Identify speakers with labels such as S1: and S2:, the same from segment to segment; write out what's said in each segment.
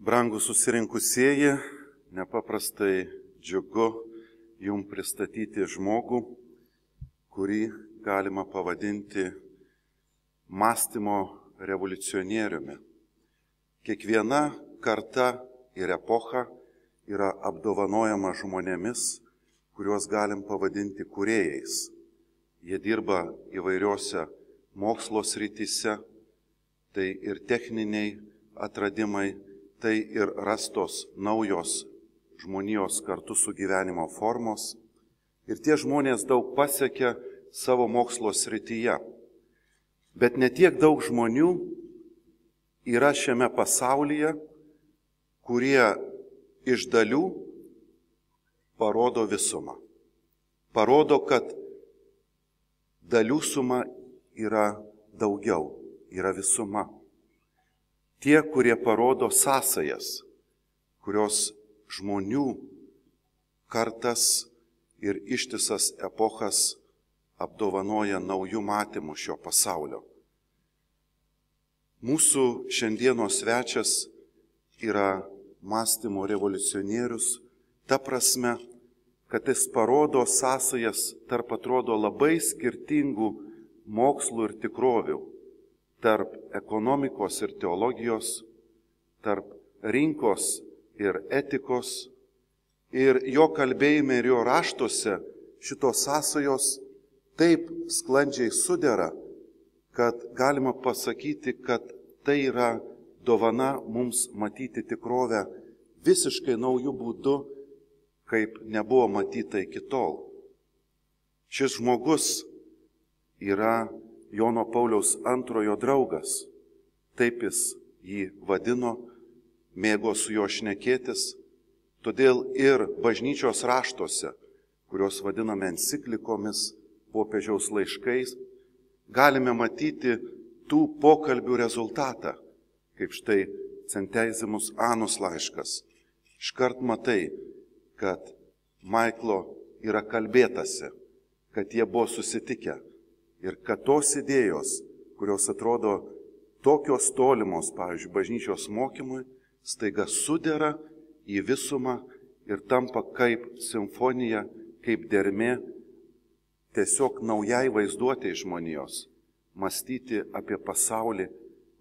S1: Brangūs susirinkusieji, nepaprastai džiugu jums pristatyti žmogų, kurį galima pavadinti mąstymo revoliucionieriumi. Kiekviena karta ir epocha yra apdovanojama žmonėmis, kuriuos galim pavadinti kūrėjais. Jie dirba įvairiose mokslo srityse, tai ir techniniai atradimai, tai ir rastos naujos žmonijos kartu su gyvenimo formos. Ir tie žmonės daug pasiekia savo mokslo srityje. Bet ne tiek daug žmonių yra šiame pasaulyje, kurie iš dalių parodo visumą. Parodo, kad dalių suma yra daugiau, yra visuma. Tie, kurie parodo sąsajas, kurios žmonių kartas ir ištisas epochas apdovanoja naujų matymų šio pasaulio. Mūsų šiandienos svečias yra mąstymo revoliucionierius, ta prasme, kad jis parodo sąsajas tarp atrodo labai skirtingų mokslų ir tikrovių, tarp ekonomikos ir teologijos, tarp rinkos ir etikos. Ir jo kalbėjime ir jo raštuose šitos sąsajos taip sklandžiai sudera, kad galima pasakyti, kad tai yra dovana mums matyti tikrovę visiškai naujų būdų, kaip nebuvo matyta iki tol. Šis žmogus yra Jono Pauliaus antrojo draugas, taip jis jį vadino, mėgo su juo šnekėtis, todėl ir bažnyčios raštuose, kurios vadiname enciklikomis, popiežiaus laiškais, galime matyti tų pokalbių rezultatą, kaip štai Centesimus Anus laiškas. Iškart matai, kad Maiklo yra kalbėtasi, kad jie buvo susitikę ir kad tos idėjos, kurios atrodo tokios tolimos, pavyzdžiui, bažnyčios mokymui, staiga sudera į visumą ir tampa kaip simfonija, kaip dermė, tiesiog naujai vaizduotei žmonijos, mąstyti apie pasaulį,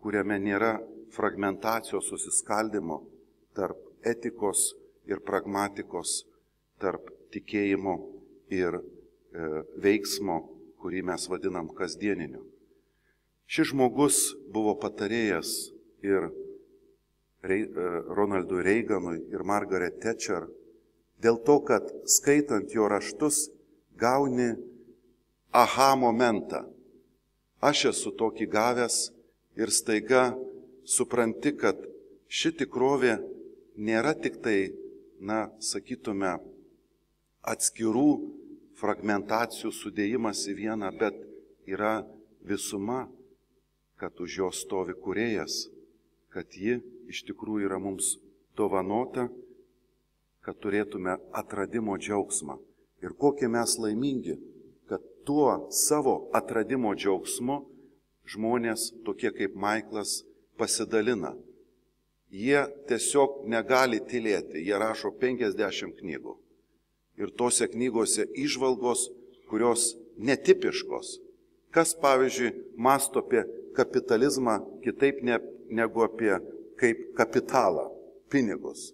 S1: kuriame nėra fragmentacijos susiskaldimo tarp etikos ir pragmatikos, tarp tikėjimo ir veiksmo, kurį mes vadinam kasdieniniu. Šis žmogus buvo patarėjas ir Ronaldui Reiganui ir Margaret Thatcher, dėl to, kad skaitant jo raštus gauni aha momentą. Aš esu tokį gavęs ir staiga supranti, kad ši tikrovė nėra tik tai, sakytume, atskirų fragmentacijų sudėjimas į vieną, bet yra visuma, kad už jo stovi kūrėjas, kad ji iš tikrųjų yra mums dovanota, kad turėtume atradimo džiaugsmą. Ir kokie mes laimingi, kad tuo savo atradimo džiaugsmu žmonės, tokie kaip Maiklas, pasidalina. Jie tiesiog negali tylėti, jie rašo 50 knygų. Ir tose knygose įžvalgos, kurios netipiškos. Kas, pavyzdžiui, mąsto apie kapitalizmą kitaip negu apie kaip kapitalą, pinigus.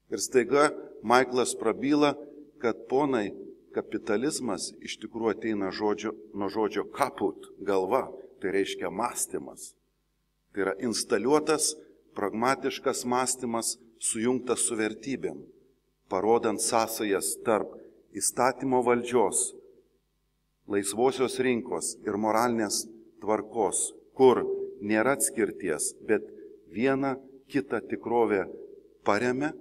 S1: Ir staiga Maiklas prabyla, kad ponai, kapitalizmas iš tikrųjų ateina nuo žodžio kaput, galva, tai reiškia mąstymas. Tai yra instaliuotas, pragmatiškas mąstymas sujungtas su vertybėm, parodant sąsajas tarp įstatymo valdžios, laisvosios rinkos ir moralinės tvarkos, kur nėra atskirties, bet viena kita tikrovė paremia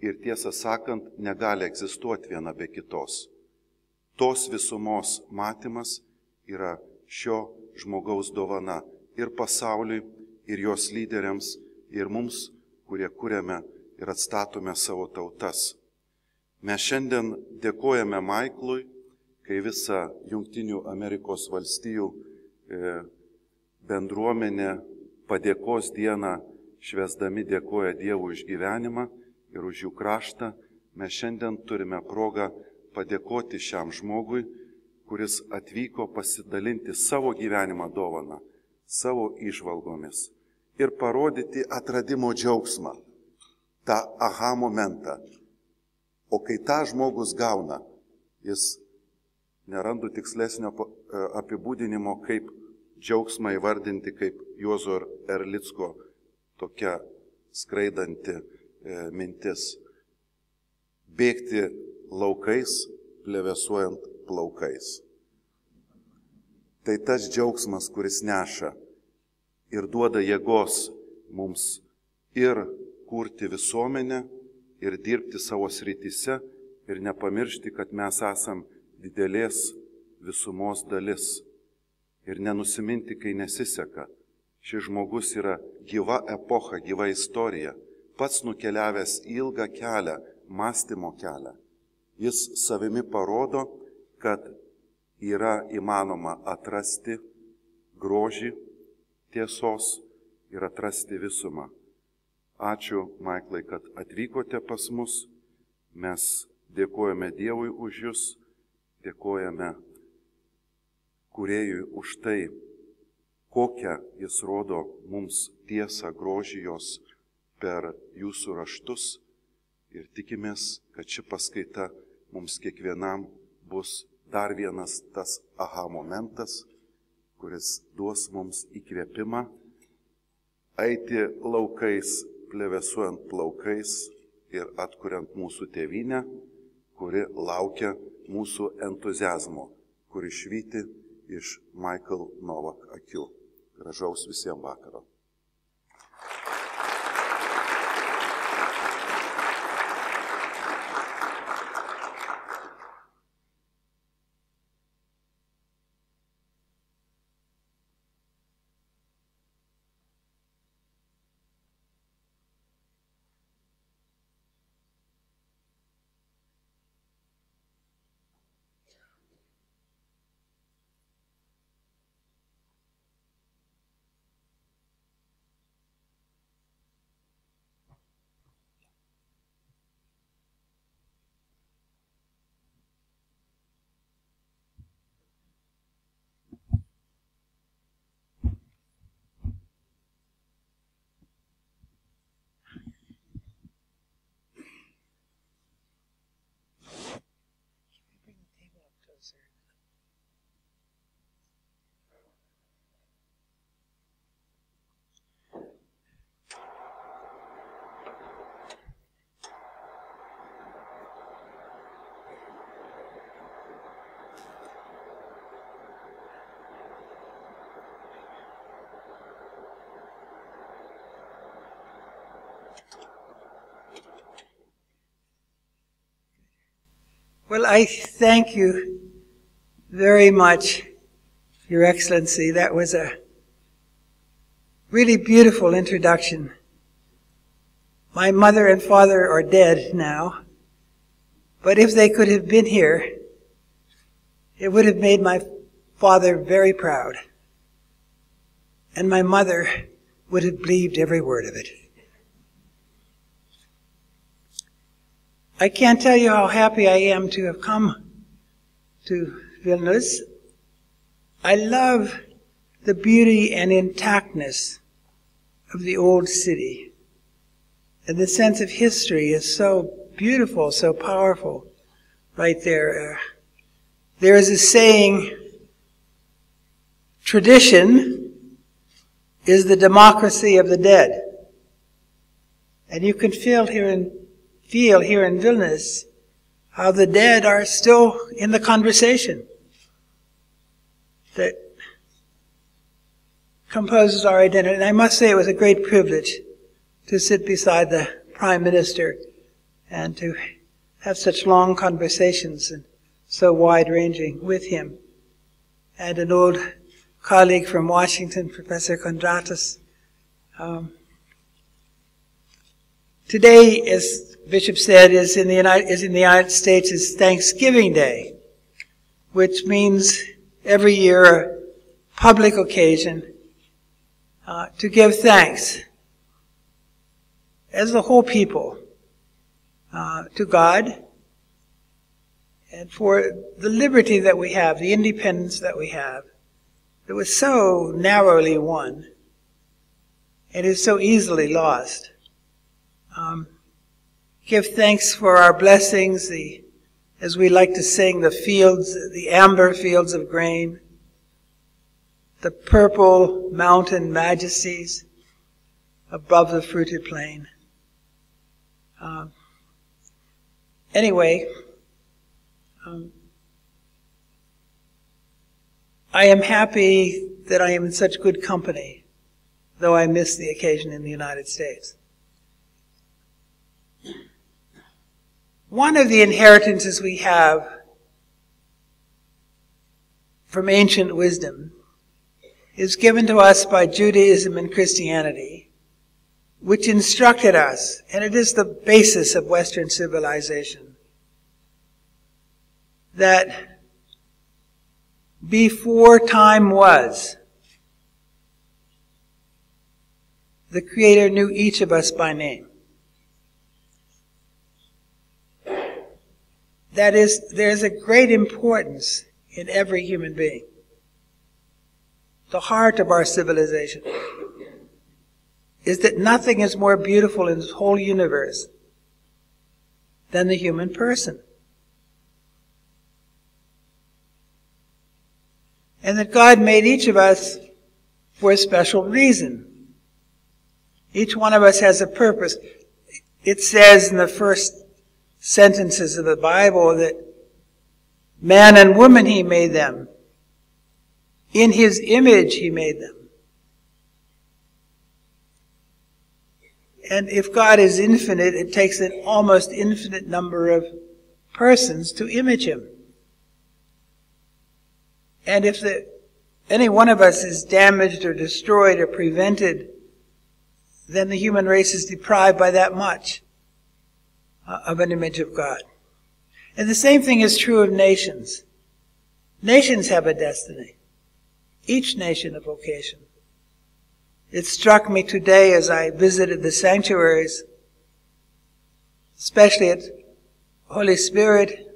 S1: ir tiesą sakant negali egzistuoti viena be kitos. Tos visumos matymas yra šio žmogaus dovana ir pasauliui, ir jos lyderiams, ir mums, kurie kuriame ir atstatome savo tautas. Mes šiandien dėkojame Maiklui, kai visa Jungtinių Amerikos valstijų bendruomenė padėkos dieną švęsdami dėkoja Dievui už gyvenimą ir už jų kraštą, mes šiandien turime progą padėkoti šiam žmogui, kuris atvyko pasidalinti savo gyvenimą dovaną, savo įžvalgomis ir parodyti atradimo džiaugsmą, tą aha momentą. O kai tą žmogus gauna, jis nerandu tikslesnio apibūdinimo, kaip džiaugsmą įvardinti, kaip Juozo Erlicko tokia skraidanti mintis. Bėgti laukais, plevėsuojant plaukais. Tai tas džiaugsmas, kuris neša ir duoda jėgos mums ir kurti visuomenę, ir dirbti savo srityse, ir nepamiršti, kad mes esam didelės visumos dalis. Ir nenusiminti, kai nesiseka. Šis žmogus yra gyva epocha, gyva istorija, pats nukeliavęs ilgą kelią, mąstymo kelią. Jis savimi parodo, kad yra įmanoma atrasti grožį tiesos ir atrasti visumą. Ačiū, Maiklai, kad atvykote pas mus. Mes dėkojame Dievui už jūs, dėkojame Kūrėjui už tai, kokią jis rodo mums tiesą, grožį jos per jūsų raštus. Ir tikimės, kad ši paskaita mums kiekvienam bus dar vienas tas aha momentas, kuris duos mums įkvėpimą eiti laukais, plevėsuojant plaukais ir atkuriant mūsų tėvynę, kuri laukia mūsų entuziazmo, kuri švyti iš Michael Novak akių. Gražaus visiems vakaro.
S2: Well, I thank you very much, Your Excellency. That was a really beautiful introduction. My mother and father are dead now, but if they could have been here, it would have made my father very proud. And my mother would have believed every word of it. I can't tell you how happy I am to have come to Vilnius. I love the beauty and intactness of the old city. And the sense of history is so beautiful, so powerful right there. There is a saying, tradition is the democracy of the dead. And you can feel here in Vilnius how the dead are still in the conversation that composes our identity. And I must say it was a great privilege to sit beside the Prime Minister and to have such long conversations and so wide-ranging with him. And an old colleague from Washington, Professor Kondratas. Today, as Bishop said, is in the United States is Thanksgiving Day, which means every year a public occasion to give thanks as the whole people, to God, and for the liberty that we have, the independence that we have, that was so narrowly won and is so easily lost. Give thanks for our blessings, as we like to sing, the fields, the amber fields of grain, the purple mountain majesties above the fruited plain. Anyway, I am happy that I am in such good company, though I miss the occasion in the United States. One of the inheritances we have from ancient wisdom is given to us by Judaism and Christianity, which instructed us, and it is the basis of Western civilization, that before time was, the Creator knew each of us by name. That is, there's a great importance in every human being. The heart of our civilization is that nothing is more beautiful in this whole universe than the human person. And that God made each of us for a special reason. Each one of us has a purpose. It says in the first sentences of the Bible that man and woman He made them. In His image He made them. And if God is infinite, it takes an almost infinite number of persons to image Him. And if any one of us is damaged or destroyed or prevented, then the human race is deprived by that much of an image of God. And the same thing is true of nations. Nations have a destiny. Each nation a vocation. It struck me today as I visited the sanctuaries, especially at Holy Spirit.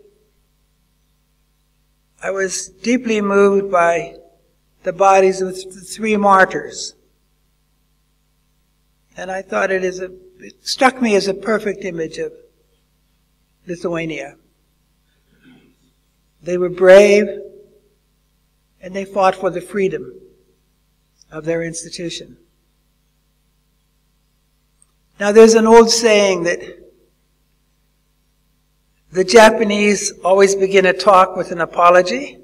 S2: I was deeply moved by the bodies of the three martyrs. And I thought it struck me as a perfect image of Lithuania. They were brave, and they fought for the freedom of their institution. Now there's an old saying that the Japanese always begin a talk with an apology,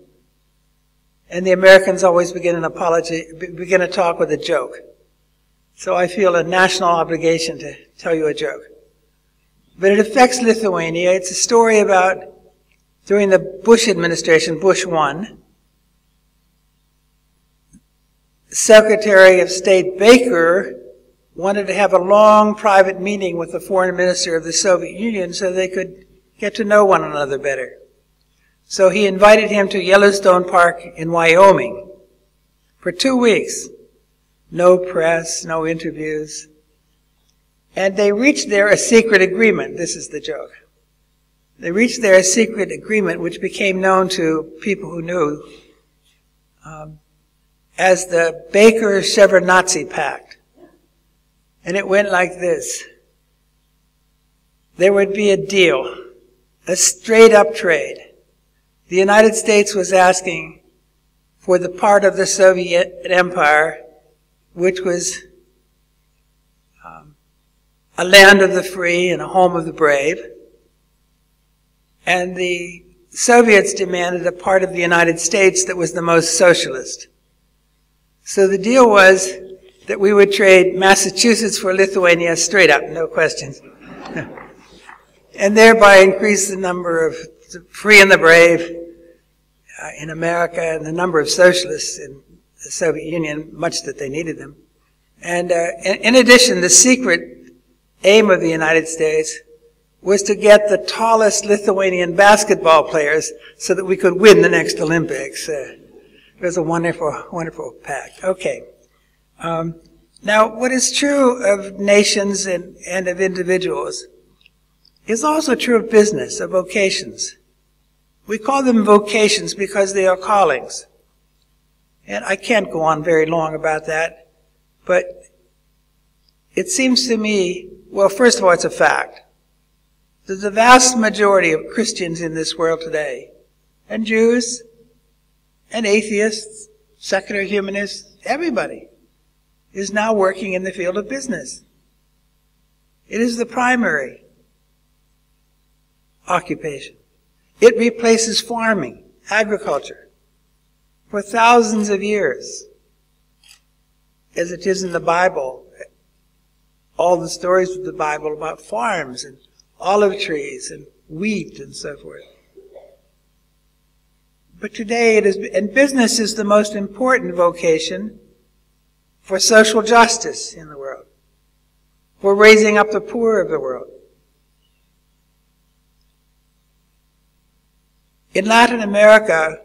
S2: and the Americans always begin a talk with a joke. So I feel a national obligation to tell you a joke. But it affects Lithuania. It's a story about during the Bush administration, Bush 1, Secretary of State Baker wanted to have a long private meeting with the foreign minister of the Soviet Union so they could get to know one another better. So he invited him to Yellowstone Park in Wyoming for 2 weeks. No press, no interviews. And they reached there a secret agreement. This is the joke. They reached there a secret agreement which became known to people who knew as the Baker-Shevardnadze Pact. And it went like this. There would be a deal, a straight-up trade. The United States was asking for the part of the Soviet Empire which was a land of the free and a home of the brave. And the Soviets demanded a part of the United States that was the most socialist. So the deal was that we would trade Massachusetts for Lithuania straight up, no questions. And thereby increase the number of the free and the brave in America and the number of socialists in the Soviet Union, much that they needed them. And in addition, the secret aim of the United States was to get the tallest Lithuanian basketball players so that we could win the next Olympics. It was a wonderful, wonderful pact. Okay. Now, what is true of nations and of individuals is also true of business, of vocations. We call them vocations because they are callings. And I can't go on very long about that, but it seems to me, well, first of all, it's a fact that the vast majority of Christians in this world today, and Jews, and atheists, secular humanists, everybody, is now working in the field of business. It is the primary occupation. It replaces farming, agriculture, for thousands of years, as it is in the Bible. All the stories of the Bible about farms and olive trees and wheat and so forth. But today and business is the most important vocation for social justice in the world, for raising up the poor of the world. In Latin America,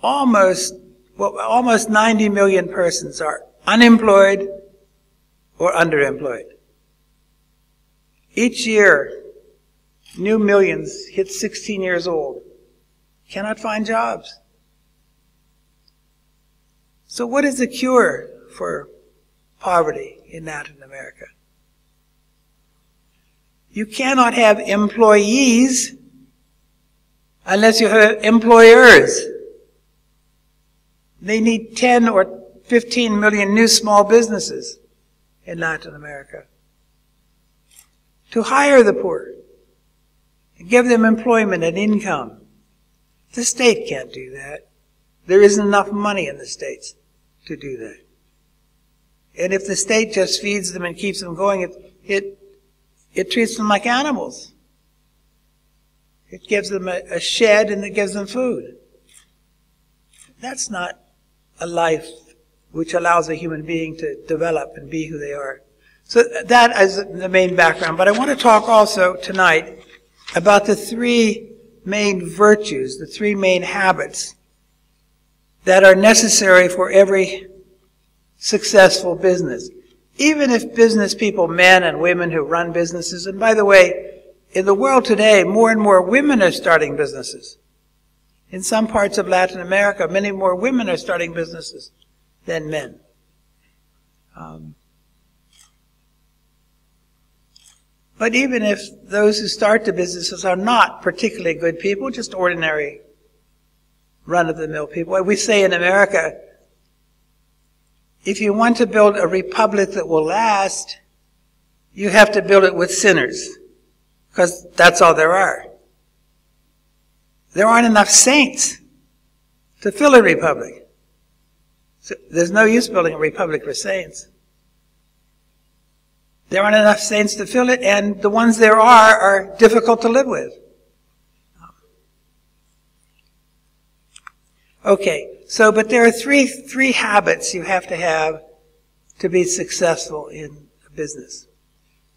S2: almost 90 million persons are unemployed or underemployed. Each year, new millions hit 16 years old, cannot find jobs. So what is the cure for poverty in Latin America? You cannot have employees unless you have employers. They need 10 or 15 million new small businesses in Latin America to hire the poor, and give them employment and income. The state can't do that. There isn't enough money in the states to do that. And if the state just feeds them and keeps them going, it treats them like animals. It gives them a shed and it gives them food. That's not a life which allows a human being to develop and be who they are. So that is the main background. But I want to talk also tonight about the three main virtues, the three main habits that are necessary for every successful business. Even if business people, men and women who run businesses, and by the way, in the world today, more and more women are starting businesses. In some parts of Latin America, many more women are starting businesses than men. But even if those who start the businesses are not particularly good people, just ordinary run-of-the-mill people, we say in America, if you want to build a republic that will last, you have to build it with sinners, because that's all there are. There aren't enough saints to fill a republic. So there's no use building a republic for saints. There aren't enough saints to fill it, and the ones there are difficult to live with. Okay, so, but there are three habits you have to be successful in a business.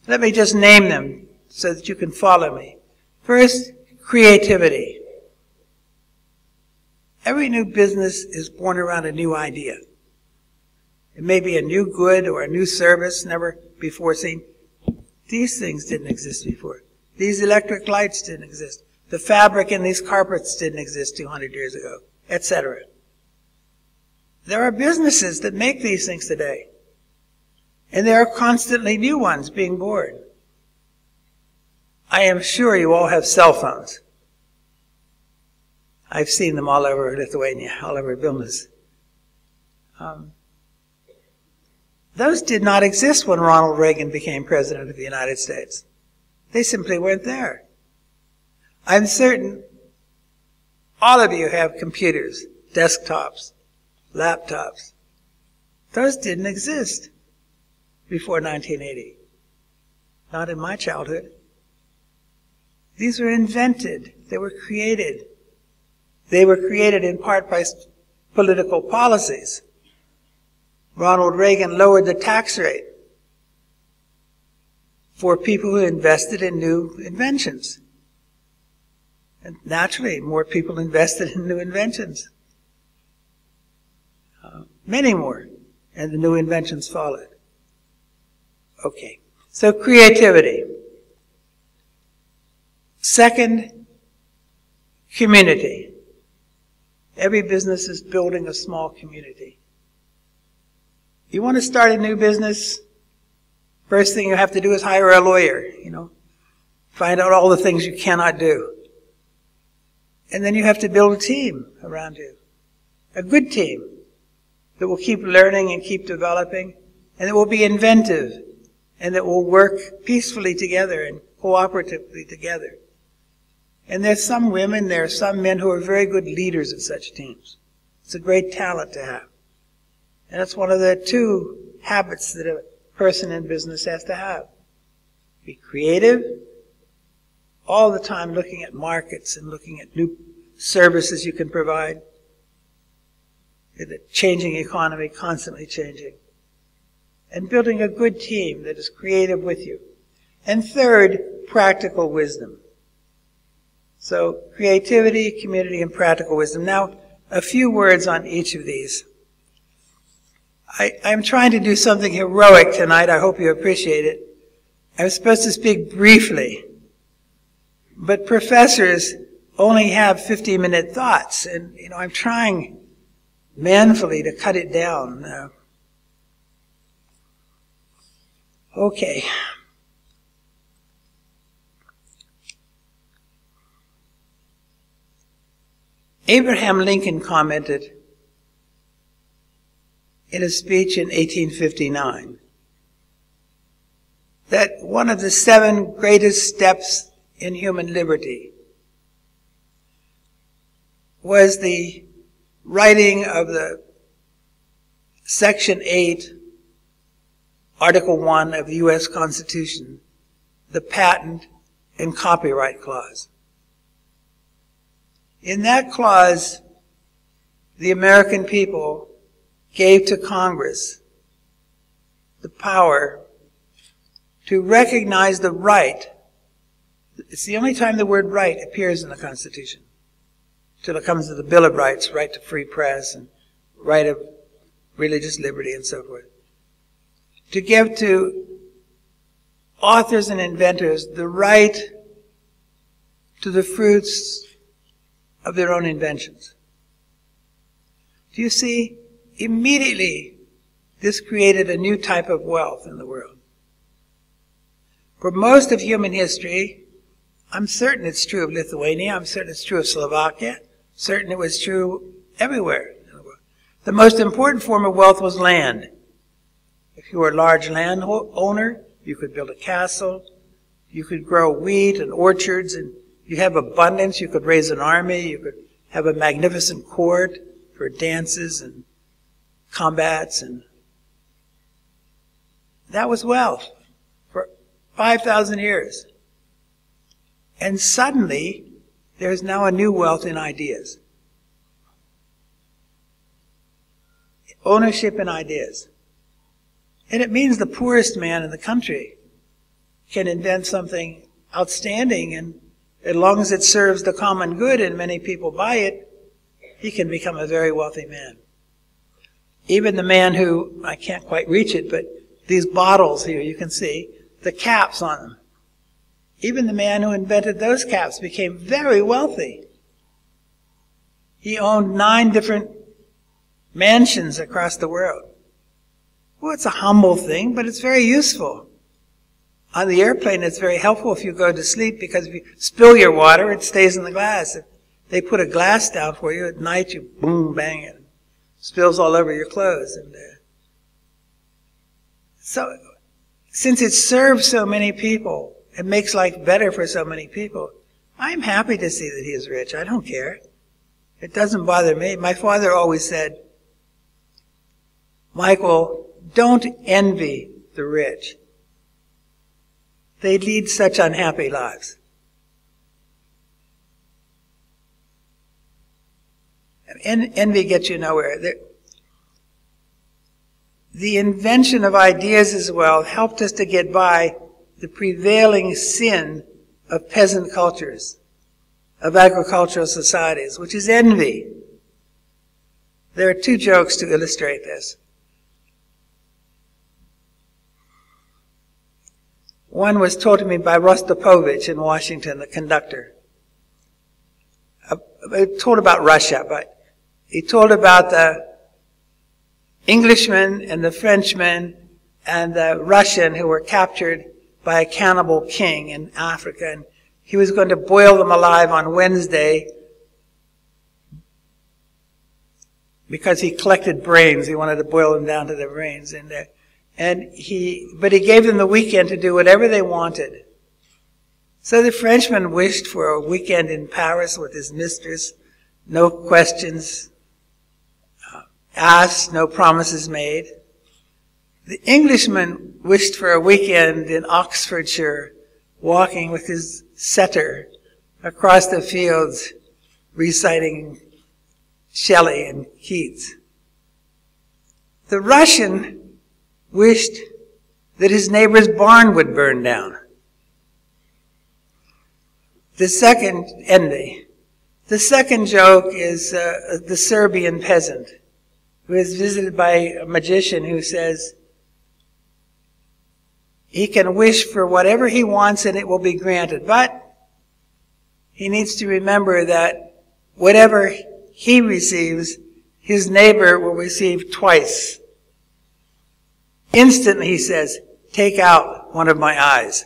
S2: Let me just name them so that you can follow me. First, creativity. Every new business is born around a new idea. It may be a new good or a new service never before seen. These things didn't exist before. These electric lights didn't exist. The fabric in these carpets didn't exist 200 years ago, etc. There are businesses that make these things today. And there are constantly new ones being born. I am sure you all have cell phones. I've seen them all over Lithuania, all over Vilnius. Those did not exist when Ronald Reagan became President of the United States. They simply weren't there. I'm certain all of you have computers, desktops, laptops. Those didn't exist before 1980. Not in my childhood. These were invented. They were created. They were created in part by political policies. Ronald Reagan lowered the tax rate for people who invested in new inventions. And naturally, more people invested in new inventions. Many more. and the new inventions followed. Okay, so creativity. Second, community. Every business is building a small community. You want to start a new business, first thing you have to do is hire a lawyer, find out all the things you cannot do. And then you have to build a team around you, a good team that will keep learning and keep developing, and that will be inventive, and that will work peacefully together and cooperatively together. And there's some women, there are some men who are very good leaders of such teams. It's a great talent to have. And it's one of the two habits that a person in business has to have. Be creative, all the time looking at markets and looking at new services you can provide. In a changing economy, constantly changing. And building a good team that is creative with you. And third, practical wisdom. So creativity, community, and practical wisdom. Now, a few words on each of these. I'm trying to do something heroic tonight. I hope you appreciate it. I'm supposed to speak briefly, but professors only have 50-minute thoughts, and I'm trying manfully to cut it down. Okay. Abraham Lincoln commented in a speech in 1859 that one of the 7 greatest steps in human liberty was the writing of the Section 8, Article 1 of the U.S. Constitution, the Patent and Copyright Clause. In that clause, the American people gave to Congress the power to recognize the right. It's the only time the word right appears in the Constitution, till it comes to the Bill of Rights, right to free press and right of religious liberty and so forth. To give to authors and inventors the right to the fruits of their own inventions. Do you see? Immediately, this created a new type of wealth in the world. For most of human history, I'm certain it's true of Lithuania, I'm certain it's true of Slovakia, certain it was true everywhere in the world. The most important form of wealth was land. If you were a large landowner, you could build a castle, you could grow wheat and orchards, and you have abundance, you could raise an army, you could have a magnificent court for dances and combats, and that was wealth for 5,000 years. And suddenly, there's now a new wealth in ideas. Ownership in ideas. And it means the poorest man in the country can invent something outstanding, and as long as it serves the common good and many people buy it, he can become a very wealthy man. Even the man who, I can't quite reach it, but these bottles here, you can see the caps on them. Even the man who invented those caps became very wealthy. He owned 9 different mansions across the world. Well, it's a humble thing, but it's very useful. On the airplane, it's very helpful if you go to sleep, because if you spill your water, it stays in the glass. If they put a glass down for you at night, you boom, bang it. Spills all over your clothes. And so, since it serves so many people, it makes life better for so many people, I'm happy to see that he is rich. I don't care. It doesn't bother me. My father always said, Michael, don't envy the rich. They lead such unhappy lives. Envy gets you nowhere. The invention of ideas as well helped us to get by the prevailing sin of peasant cultures, of agricultural societies, which is envy. There are 2 jokes to illustrate this. One was told to me by Rostropovich in Washington, the conductor. He told about Russia, but he told about the Englishman and the Frenchman and the Russian who were captured by a cannibal king in Africa, and he was going to boil them alive on Wednesday because he collected brains. He wanted to boil them down to their brains, but he gave them the weekend to do whatever they wanted. So the Frenchman wished for a weekend in Paris with his mistress, no questions asked, no promises made. The Englishman wished for a weekend in Oxfordshire, walking with his setter across the fields, reciting Shelley and Keats. The Russian wished that his neighbor's barn would burn down. The second envy. The second joke is the Serbian peasant who is visited by a magician who says he can wish for whatever he wants and it will be granted, but he needs to remember that whatever he receives, his neighbor will receive twice. Instantly, he says, take out one of my eyes.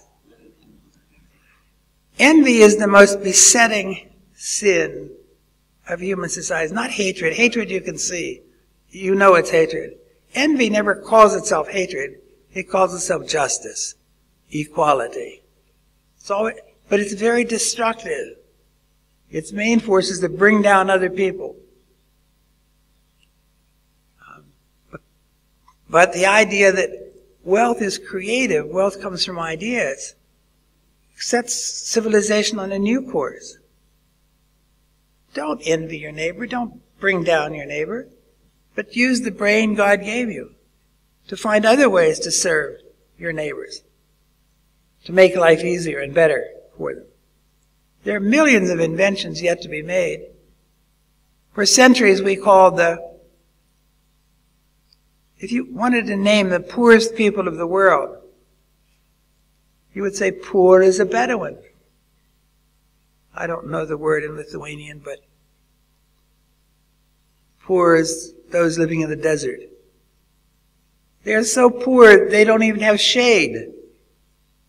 S2: Envy is the most besetting sin of human society. Not hatred. Hatred you can see. You know it's hatred. Envy never calls itself hatred. It calls itself justice, equality. But it's very destructive. Its main force is to bring down other people. But the idea that wealth is creative, wealth comes from ideas, sets civilization on a new course. Don't envy your neighbor. Don't bring down your neighbor. But use the brain God gave you to find other ways to serve your neighbors, to make life easier and better for them. There are millions of inventions yet to be made. For centuries we called if you wanted to name the poorest people of the world, you would say poor as a Bedouin. I don't know the word in Lithuanian, but poor as those living in the desert. They're so poor they don't even have shade.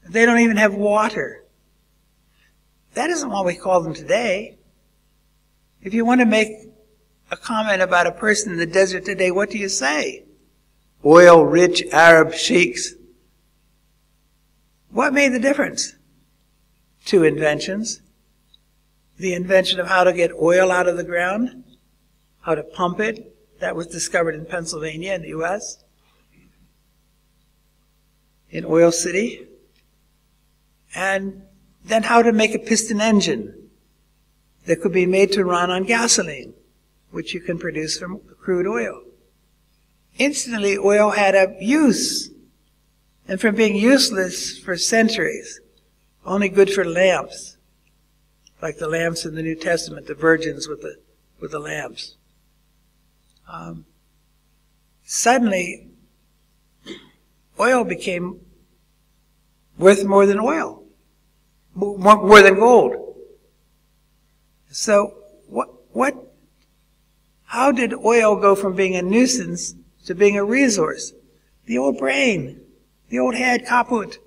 S2: They don't even have water. That isn't what we call them today. If you want to make a comment about a person in the desert today, what do you say? Oil-rich Arab sheiks. What made the difference? Two inventions. The invention of how to get oil out of the ground, how to pump it. That was discovered in Pennsylvania in the U.S., in Oil City. And then how to make a piston engine that could be made to run on gasoline, which you can produce from crude oil. Instantly, oil had a use. And from being useless for centuries, only good for lamps, like the lamps in the New Testament, the virgins with the lamps. Suddenly, oil became worth more than oil, more than gold. So, how did oil go from being a nuisance to being a resource? The old brain, the old head, kaput.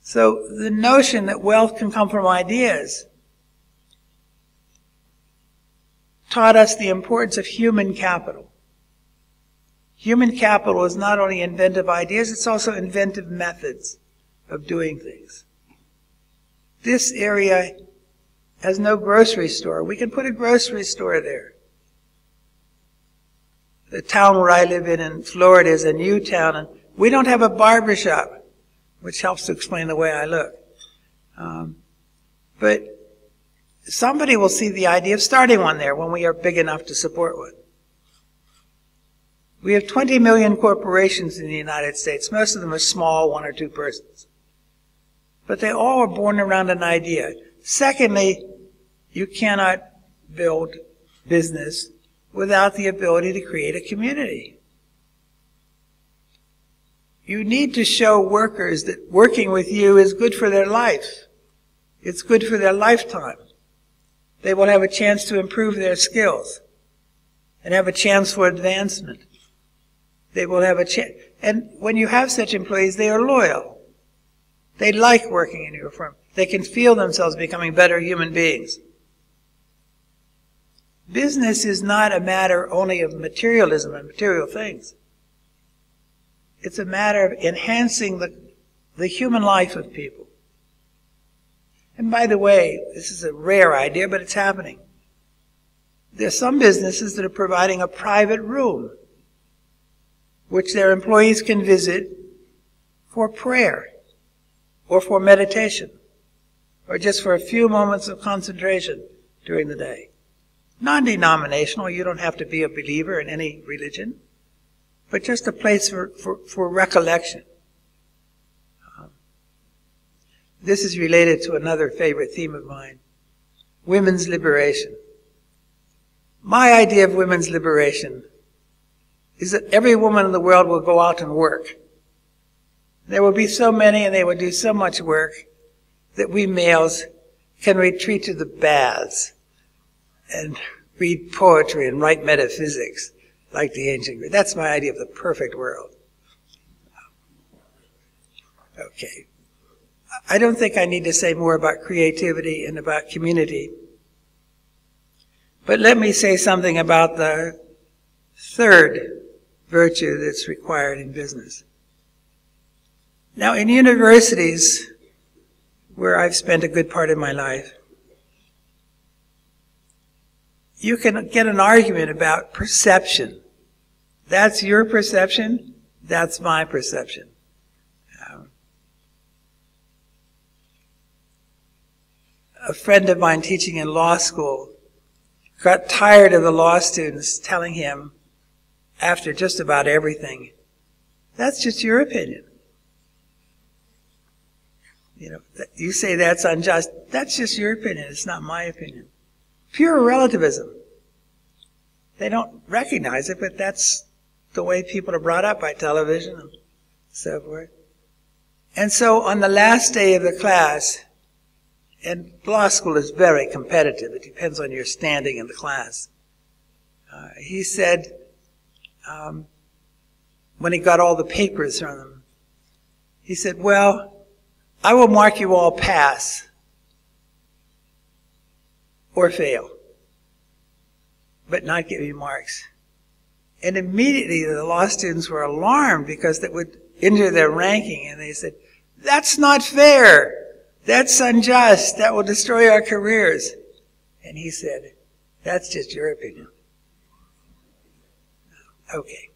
S2: So the notion that wealth can come from ideas taught us the importance of human capital. Human capital is not only inventive ideas, it's also inventive methods of doing things. This area has no grocery store. We can put a grocery store there. The town where I live in Florida is a new town, and we don't have a barber shop, which helps to explain the way I look. But somebody will see the idea of starting one there when we are big enough to support one. We have 20 million corporations in the United States. Most of them are small, one or two persons. But they all are born around an idea. Secondly, you cannot build business without the ability to create a community. You need to show workers that working with you is good for their life. It's good for their lifetime. They will have a chance to improve their skills and have a chance for advancement. They will have a chance. And when you have such employees, they are loyal. They like working in your firm. They can feel themselves becoming better human beings. Business is not a matter only of materialism and material things. It's a matter of enhancing the human life of people. And by the way, this is a rare idea, but it's happening. There are some businesses that are providing a private room which their employees can visit for prayer or for meditation or just for a few moments of concentration during the day. Non-denominational, you don't have to be a believer in any religion, but just a place for recollection. This is related to another favorite theme of mine, women's liberation. My idea of women's liberation is that every woman in the world will go out and work. There will be so many and they will do so much work that we males can retreat to the baths and read poetry and write metaphysics like the ancient Greeks. That's my idea of the perfect world. Okay. I don't think I need to say more about creativity and about community. But let me say something about the third virtue that's required in business. Now, in universities, where I've spent a good part of my life, you can get an argument about perception. That's your perception, that's my perception. A friend of mine teaching in law school got tired of the law students telling him, after just about everything, that's just your opinion. You know, you say that's unjust, that's just your opinion, it's not my opinion. Pure relativism. They don't recognize it, but that's the way people are brought up by television and so forth. And so on the last day of the class, and law school is very competitive. It depends on your standing in the class. He said, when he got all the papers from them, he said, well, I will mark you all pass or fail, but not give you marks. And immediately the law students were alarmed because that would injure their ranking. And they said, that's not fair. That's unjust. That will destroy our careers. And he said, that's just your opinion. Okay.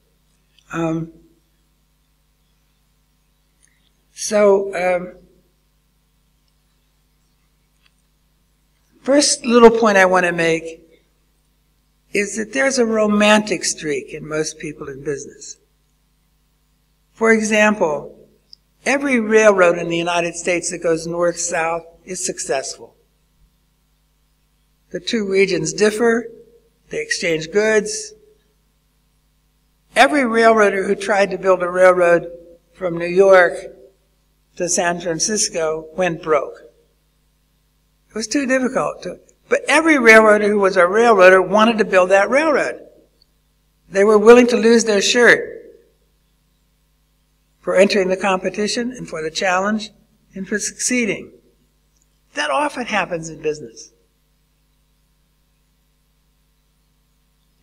S2: First little point I want to make is that there's a romantic streak in most people in business. For example, every railroad in the United States that goes north-south is successful. The two regions differ. They exchange goods. Every railroader who tried to build a railroad from New York to San Francisco went broke. It was too difficult. But every railroader who was a railroader wanted to build that railroad. They were willing to lose their shirt for entering the competition and for the challenge and for succeeding. That often happens in business.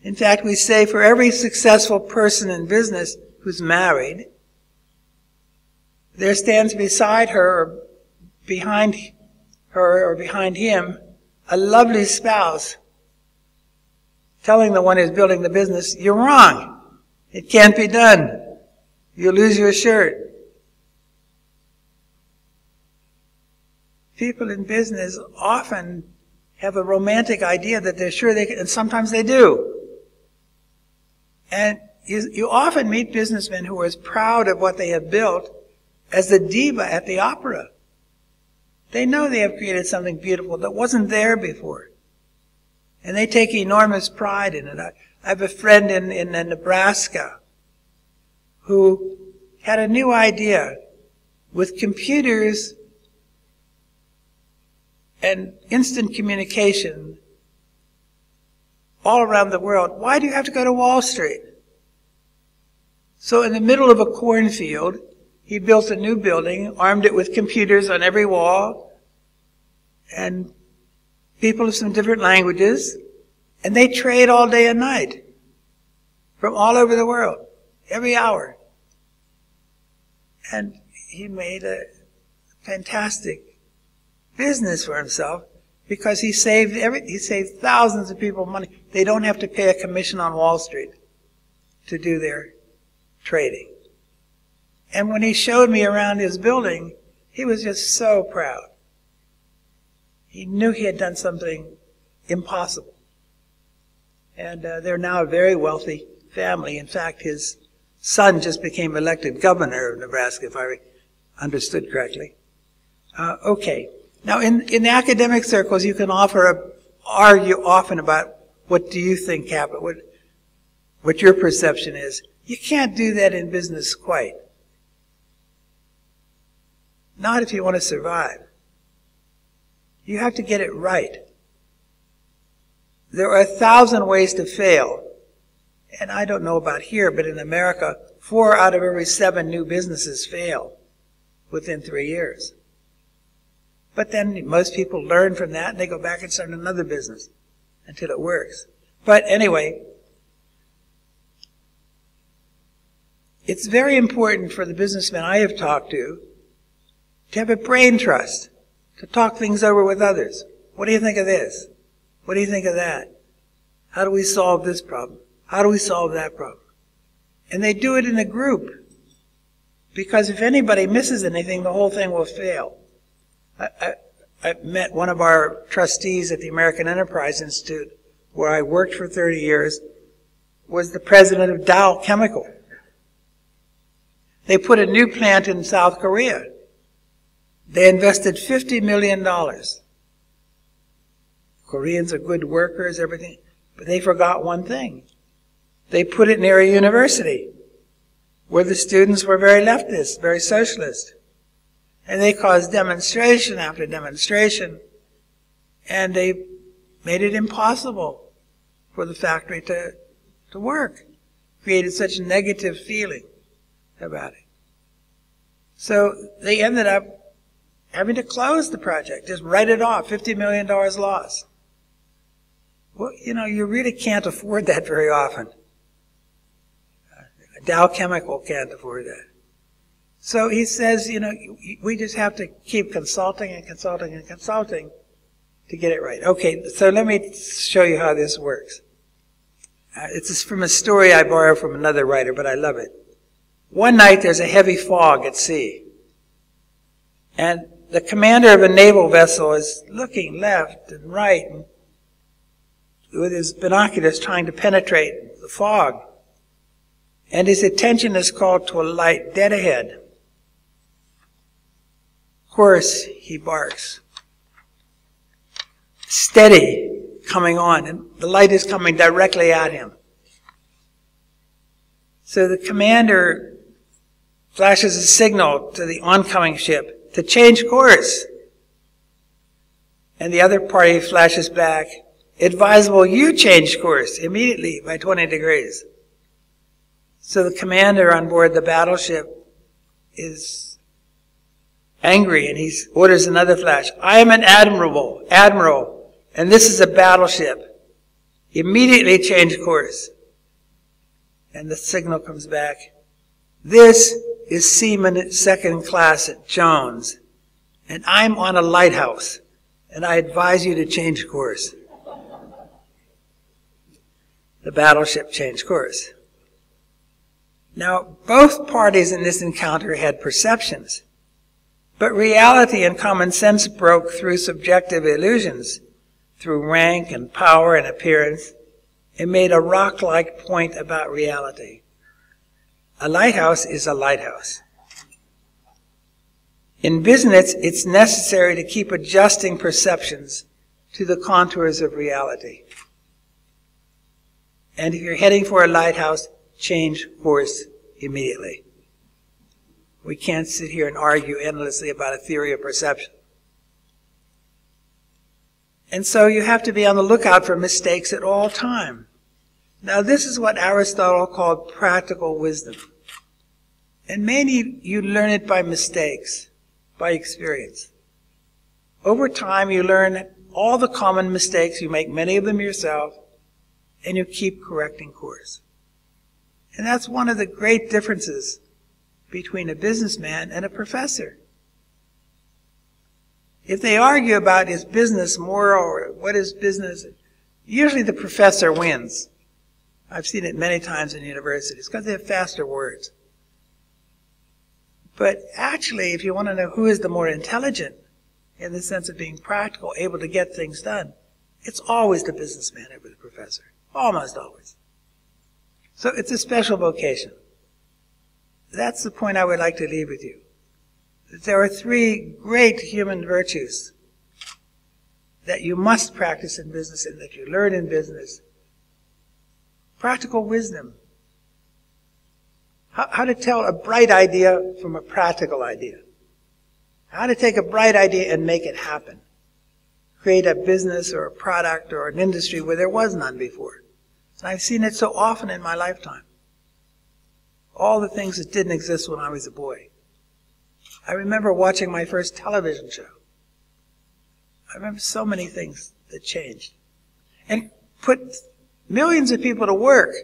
S2: In fact, we say for every successful person in business who's married, there stands beside her or behind her or behind him a lovely spouse telling the one who's building the business, you're wrong. It can't be done. You'll lose your shirt. People in business often have a romantic idea that they're sure they can, and sometimes they do. And you often meet businessmen who are as proud of what they have built as the diva at the opera. They know they have created something beautiful that wasn't there before. And they take enormous pride in it. I have a friend in Nebraska who had a new idea. With computers and instant communication all around the world, why do you have to go to Wall Street? So in the middle of a cornfield, he built a new building, armed it with computers on every wall, and people of some different languages, and they trade all day and night from all over the world, every hour. And he made a fantastic business for himself because he saved thousands of people money. They don't have to pay a commission on Wall Street to do their trading. And when he showed me around his building, he was just so proud. He knew he had done something impossible. And they're now a very wealthy family. In fact, his son just became elected governor of Nebraska, if I understood correctly. Okay. Now, in academic circles, you can argue often about what do you think happened, what your perception is. You can't do that in business quite. Not if you want to survive. You have to get it right. There are 1,000 ways to fail. And I don't know about here, but in America, 4 out of every 7 new businesses fail within 3 years. But then most people learn from that and they go back and start another business until it works. But anyway, it's very important for the businessmen I have talked to have a brain trust, to talk things over with others. What do you think of this? What do you think of that? How do we solve this problem? How do we solve that problem? And they do it in a group. Because if anybody misses anything, the whole thing will fail. I met one of our trustees at the American Enterprise Institute, where I worked for 30 years, was the president of Dow Chemical. They put a new plant in South Korea. They invested $50 million. Koreans are good workers, everything, but they forgot one thing. They put it near a university where the students were very leftist, very socialist. And they caused demonstration after demonstration, and they made it impossible for the factory to work. Created such a negative feeling about it. So they ended up having to close the project, just write it off, $50 million loss. Well, you really can't afford that very often. Dow Chemical can't afford that. So he says, we just have to keep consulting and consulting and consulting to get it right. Okay, so let me show you how this works. It's from a story I borrowed from another writer, but I love it. One night there's a heavy fog at sea. And the commander of a naval vessel is looking left and right and with his binoculars trying to penetrate the fog. And his attention is called to a light dead ahead. Course, he barks. Steady, coming on, and the light is coming directly at him. So the commander flashes a signal to the oncoming ship to change course. And the other party flashes back, advisable you change course immediately by 20 degrees. So the commander on board the battleship is angry, and he orders another flash. I am an admiral, and this is a battleship. Immediately change course. And the signal comes back. This is Seaman Second Class at Jones, and I'm on a lighthouse, and I advise you to change course. The battleship changed course. Now, both parties in this encounter had perceptions. But reality and common sense broke through subjective illusions, through rank and power and appearance, and made a rock-like point about reality. A lighthouse is a lighthouse. In business, it's necessary to keep adjusting perceptions to the contours of reality. And if you're heading for a lighthouse, change course immediately. We can't sit here and argue endlessly about a theory of perception. And so you have to be on the lookout for mistakes at all time. Now this is what Aristotle called practical wisdom. And maybe you learn it by mistakes, by experience. Over time you learn all the common mistakes, you make many of them yourself, and you keep correcting course. And that's one of the great differences between a businessman and a professor. If they argue about is business moral or what is business, usually the professor wins. I've seen it many times in universities because they have faster words. But actually, if you want to know who is the more intelligent in the sense of being practical, able to get things done, it's always the businessman over the professor. Almost always. So it's a special vocation. That's the point I would like to leave with you. There are three great human virtues that you must practice in business and that you learn in business. Practical wisdom. How to tell a bright idea from a practical idea. How to take a bright idea and make it happen. Create a business or a product or an industry where there was none before. And I've seen it so often in my lifetime. All the things that didn't exist when I was a boy. I remember watching my first television show. I remember so many things that changed. And put millions of people to work.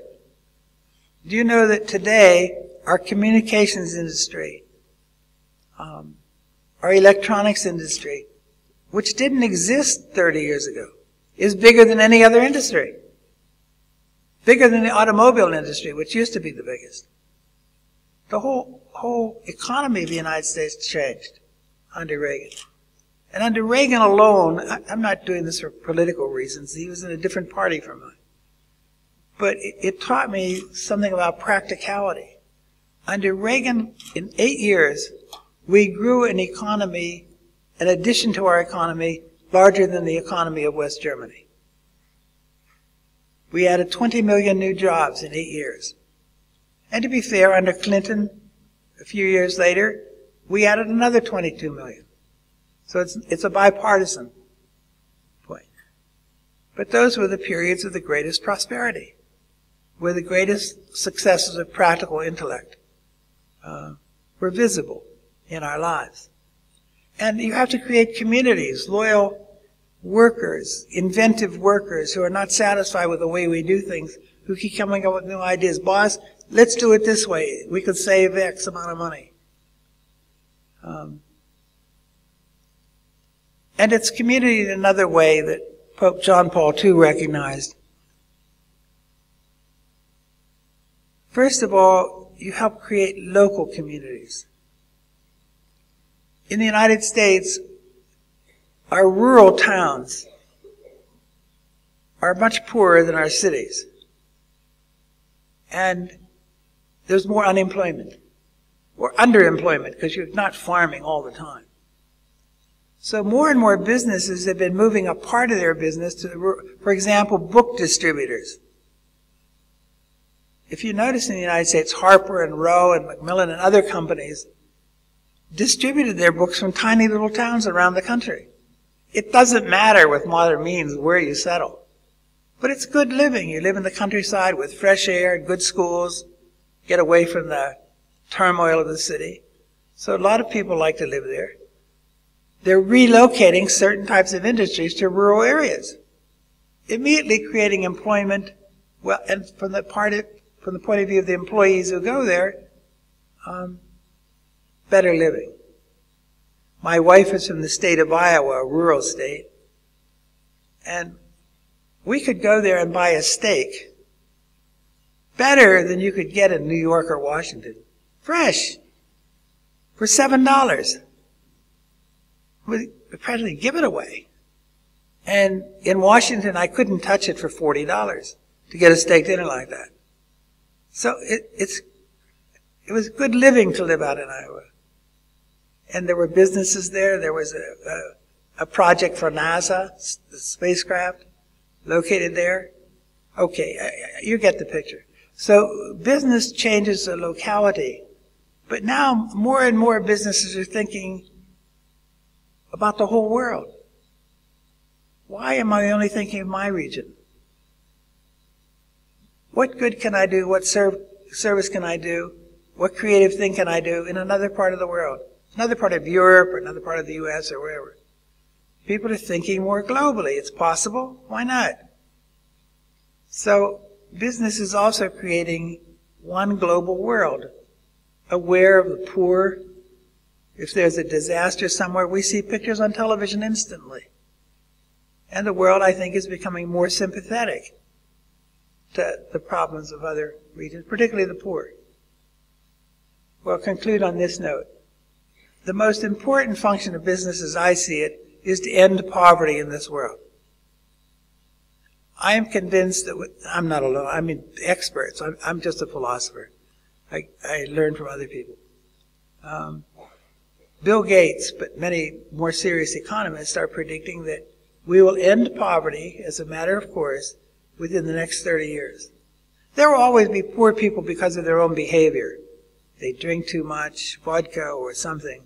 S2: Do you know that today our communications industry, our electronics industry, which didn't exist 30 years ago, is bigger than any other industry? Bigger than the automobile industry, which used to be the biggest. The whole economy of the United States changed under Reagan. And under Reagan alone, I'm not doing this for political reasons. He was in a different party from mine. But it taught me something about practicality. Under Reagan, in 8 years, we grew an economy, an addition to our economy, larger than the economy of West Germany. We added 20 million new jobs in 8 years. And to be fair, under Clinton, a few years later, we added another 22 million. So it's a bipartisan point. But those were the periods of the greatest prosperity, where the greatest successes of practical intellect were visible in our lives. And you have to create communities, loyal workers, inventive workers who are not satisfied with the way we do things, who keep coming up with new ideas. Boss, let's do it this way. We could save X amount of money. And it's community in another way that Pope John Paul II recognized. First of all, you help create local communities. In the United States, our rural towns are much poorer than our cities. And there's more unemployment, or underemployment, because you're not farming all the time. So more and more businesses have been moving a part of their business to, for example, book distributors. If you notice in the United States, Harper and Row and Macmillan and other companies distributed their books from tiny little towns around the country. It doesn't matter with modern means where you settle. But it's good living. You live in the countryside with fresh air, good schools, get away from the turmoil of the city. So a lot of people like to live there. They're relocating certain types of industries to rural areas, immediately creating employment. Well, and from the point of view of the employees who go there, better living. My wife is from the state of Iowa, a rural state, and we could go there and buy a steak better than you could get in New York or Washington. Fresh. For $7. We'd practically give it away. And in Washington, I couldn't touch it for $40 to get a steak dinner like that. So it was good living to live out in Iowa. And there were businesses there. There was a project for NASA, the spacecraft, located there. Okay, you get the picture. So business changes the locality, But now more and more businesses are thinking about the whole world. Why am I only thinking of my region? What good can I do? What service can I do? What creative thing can I do in another part of the world? Another part of Europe or another part of the US or wherever. People are thinking more globally. It's possible. Why not? So business is also creating one global world, aware of the poor. If there's a disaster somewhere, we see pictures on television instantly. And the world, I think, is becoming more sympathetic to the problems of other regions, particularly the poor. Well, I'll conclude on this note. The most important function of business, as I see it, is to end poverty in this world. I am convinced that, I'm not alone, I mean experts, I'm just a philosopher. I learn from other people. Bill Gates, but many more serious economists are predicting that we will end poverty, as a matter of course, within the next 30 years. There will always be poor people because of their own behavior. They drink too much, vodka or something.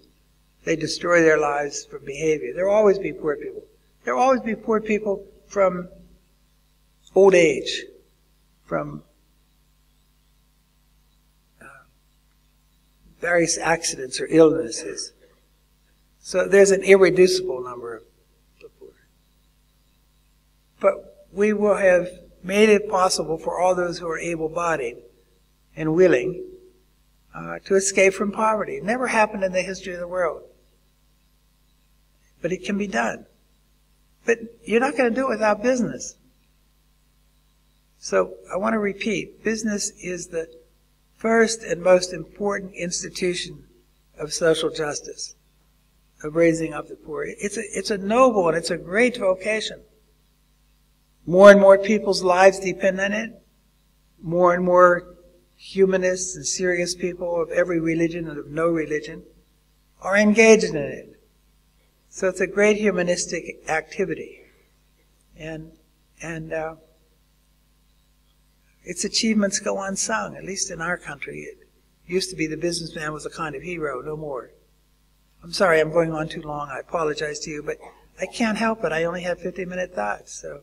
S2: They destroy their lives for behavior. There will always be poor people. There will always be poor people from old age, from various accidents or illnesses. So there's an irreducible number of poor. But we will have made it possible for all those who are able-bodied and willing to escape from poverty. It never happened in the history of the world. But it can be done. But you're not going to do it without business. So I want to repeat, business is the first and most important institution of social justice, of raising up the poor. It's a noble and it's a great vocation. More and more people's lives depend on it. More and more humanists and serious people of every religion and of no religion are engaged in it. So it's a great humanistic activity. And its achievements go unsung, at least in our country. It used to be the businessman was a kind of hero, no more. I'm sorry I'm going on too long. I apologize to you, but I can't help it. I only have 50-minute thoughts. So,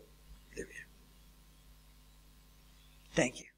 S2: thank you.